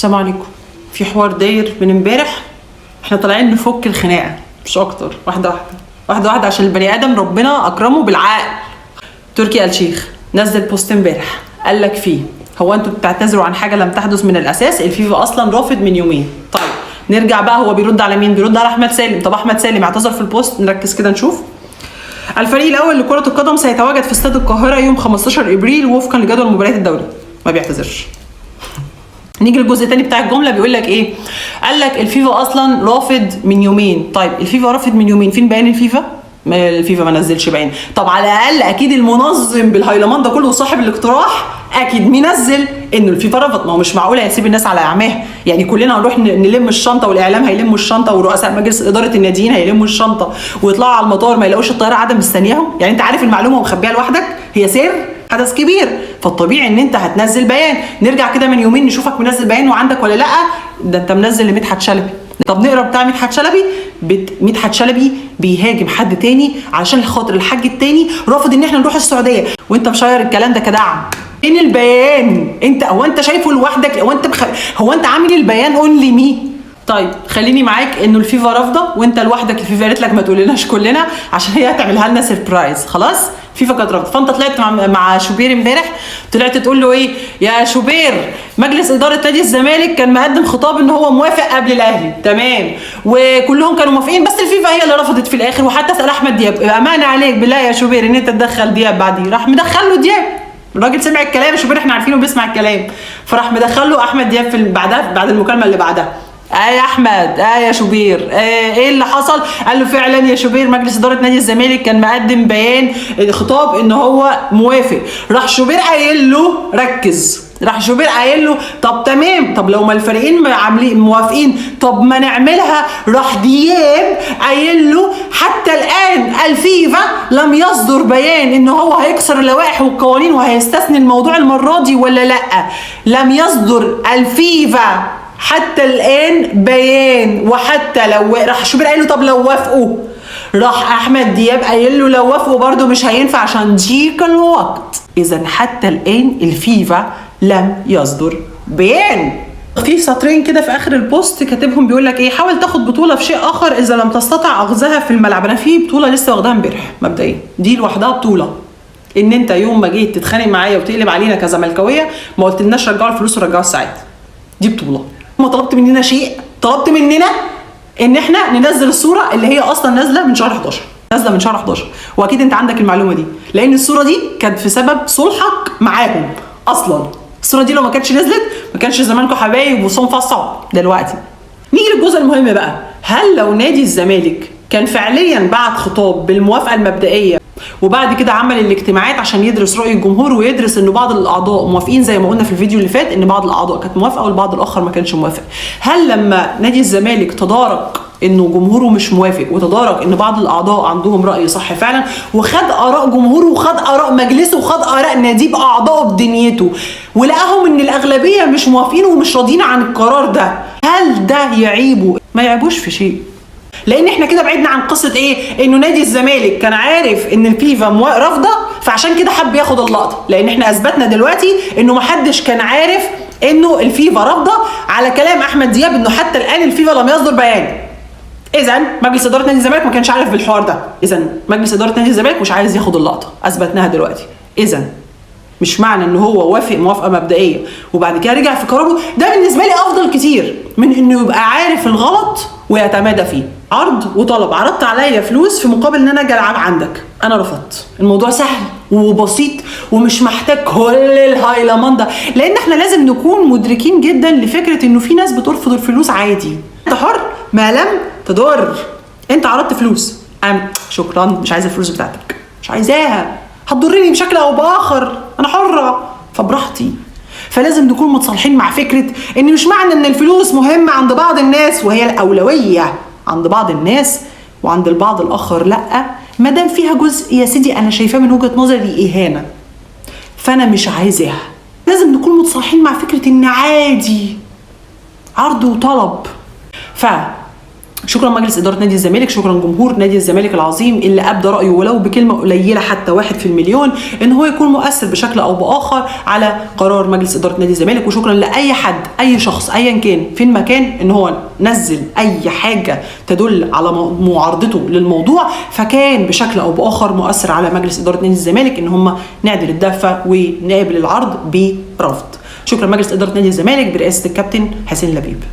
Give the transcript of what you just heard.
السلام عليكم. في حوار داير من امبارح، احنا طالعين نفك الخناقه مش اكتر، واحده واحده عشان البني ادم ربنا اكرمه بالعقل. تركي آل الشيخ نزل بوست امبارح قال لك فيه هو انتوا بتعتذروا عن حاجه لم تحدث من الاساس، الفيفا اصلا رافض من يومين. طيب نرجع بقى، هو بيرد على مين؟ بيرد على احمد سالم. طب احمد سالم اعتذر في البوست، نركز كده نشوف. الفريق الاول لكره القدم سيتواجد في استاد القاهره يوم 15 ابريل وفقا لجدول مباريات الدوري. ما بيعتذرش. نيجي للجزء الثاني بتاع الجمله، بيقول لك ايه؟ قال لك الفيفا اصلا رافض من يومين. طيب الفيفا رافض من يومين، فين بيان الفيفا؟ الفيفا ما نزلش بيان. طب على الاقل اكيد المنظم بالهيلمان ده كله وصاحب الاقتراح اكيد منزل انه الفيفا رفض. ما هو مش معقول هيسيب الناس على اعماها، يعني كلنا هنروح نلم الشنطه والاعلام هيلموا الشنطه ورؤساء مجلس اداره الناديين هيلموا الشنطه ويطلعوا على المطار ما يلاقوش الطياره قاعده مستنياهم؟ يعني انت عارف المعلومه ومخبيها لوحدك، هي سر حدث كبير، فالطبيعي ان انت هتنزل بيان. نرجع كده من يومين نشوفك منزل بيان وعندك ولا لا؟ ده انت منزل لمدحت شلبي. طب نقرا بتاع مدحت شلبي. مدحت شلبي بيهاجم حد تاني علشان خاطر الحاج التاني رافض ان احنا نروح السعوديه، وانت مشير الكلام ده كدعم. فين البيان؟ هو انت شايفه لوحدك؟ هو انت عامل البيان اونلي مي؟ طيب خليني معاك انه الفيفا رافضه وانت لوحدك. الفيفا قالت لك ما تقولناش كلنا عشان هي هتعملها لنا سربرايز. خلاص فيفا كانت رافضه، فانت طلعت مع شوبير امبارح، طلعت تقول له ايه؟ يا شوبير مجلس اداره نادي الزمالك كان مقدم خطاب ان هو موافق قبل الاهلي، تمام، وكلهم كانوا موافقين، بس الفيفا هي اللي رفضت في الاخر. وحتى اسال احمد دياب، امانه عليك بالله يا شوبير ان انت تدخل دياب بعديه. راح مدخل له دياب، الراجل سمع الكلام. شوبير احنا عارفينه بيسمع الكلام، فراح مدخل له احمد دياب في بعد المكالمه اللي بعدها. يا احمد يا شوبير ايه اللي حصل؟ قال له فعلا يا شوبير مجلس اداره نادي الزمالك كان مقدم بيان خطاب ان هو موافق. راح شوبير قايل له ركز، راح شوبير قايل له طب تمام، طب لو ما الفريقين عاملين موافقين طب ما نعملها. راح دياب قايل له حتى الان الفيفا لم يصدر بيان ان هو هيكسر اللوائح والقوانين وهيستثني الموضوع المره دي ولا لا. لم يصدر الفيفا حتى الان بيان، وحتى لو راح شوبير قايل له طب لو وافقوا، راح احمد دياب قايل له لو وافقوا برده مش هينفع عشان ضيق الوقت. اذا حتى الان الفيفا لم يصدر بيان. في سطرين كده في اخر البوست كاتبهم بيقول لك ايه؟ حاول تاخد بطوله في شيء اخر اذا لم تستطع اخذها في الملعب. انا في بطوله لسه واخداها امبارح مبدئيا، دي لوحدها بطوله. ان انت يوم ما جيت تتخانق معايا وتقلب علينا كزملكاويه ما قلتلناش رجعوا الفلوس ورجعوا الساعات، دي بطوله. ما طلبت مننا شيء، طلبت مننا ان احنا ننزل الصوره اللي هي اصلا نازله من شهر 11، نازله من شهر 11، واكيد انت عندك المعلومه دي لان الصوره دي كانت في سبب صلحك معاهم. اصلا الصوره دي لو ما كانتش نزلت ما كانش زمانكم حبايب وصوم فصعب دلوقتي. نيجي للجزء المهم بقى، هل لو نادي الزمالك كان فعليا بعت خطاب بالموافقه المبدئيه وبعد كده عمل الاجتماعات عشان يدرس رأي الجمهور ويدرس ان بعض الاعضاء موافقين زي ما قلنا في الفيديو اللي فات ان بعض الاعضاء كانت موافقه والبعض الاخر ما كانش موافق، هل لما نادي الزمالك تدارك انه جمهوره مش موافق وتدارك ان بعض الاعضاء عندهم راي صح فعلا وخد اراء جمهوره وخد اراء مجلسه وخد اراء ناديه باعضائه بدنيته ولقاهم ان الاغلبيه مش موافقين ومش راضيين عن القرار ده، هل ده يعيبه؟ ما يعيبوش في شيء. لان احنا كده بعدنا عن قصه ايه؟ انه نادي الزمالك كان عارف ان الفيفا رافضه فعشان كده حب ياخد اللقطه، لان احنا اثبتنا دلوقتي انه محدش كان عارف انه الفيفا رافضه على كلام احمد دياب انه حتى الان الفيفا لم يصدر بيان. اذا مجلس اداره نادي الزمالك ما كانش عارف بالحوار ده، اذا مجلس اداره نادي الزمالك مش عايز ياخد اللقطه، اثبتناها دلوقتي. اذا مش معنى ان هو وافق موافقه مبدئيه وبعد كده رجع في قراره، ده بالنسبه لي افضل كتير من انه يبقى عارف الغلط ويتمادى فيه. عرض وطلب، عرضت عليا فلوس في مقابل ان انا اجي العب عندك، انا رفضت. الموضوع سهل وبسيط ومش محتاج كل الهايلمان ده، لان احنا لازم نكون مدركين جدا لفكره انه في ناس بترفض الفلوس عادي. انت حر ما لم تضر. انت عرضت فلوس، شكرا مش عايزه الفلوس بتاعتك، مش عايزاها، هتضرني بشكل او باخر، انا حره فبراحتي. فلازم نكون متصالحين مع فكره ان مش معنى ان الفلوس مهمه عند بعض الناس وهي الاولويه عند بعض الناس وعند البعض الاخر لا، ما دام فيها جزء يا سيدي انا شايفاه من وجهه نظري اهانه فانا مش عايزاها. لازم نكون متصالحين مع فكره ان عادي عرض وطلب. شكرا مجلس اداره نادي الزمالك، شكرا جمهور نادي الزمالك العظيم اللي ابدى رايه ولو بكلمه قليله حتى 1 في المليون ان هو يكون مؤثر بشكل او باخر على قرار مجلس اداره نادي الزمالك. وشكرا لاي حد، اي شخص ايا كان فين مكان، ان هو نزل اي حاجه تدل على معارضته للموضوع فكان بشكل او باخر مؤثر على مجلس اداره نادي الزمالك ان هم نعدل الدفه ونقابل العرض برفض. شكرا مجلس اداره نادي الزمالك برئاسه الكابتن حسين لبيب.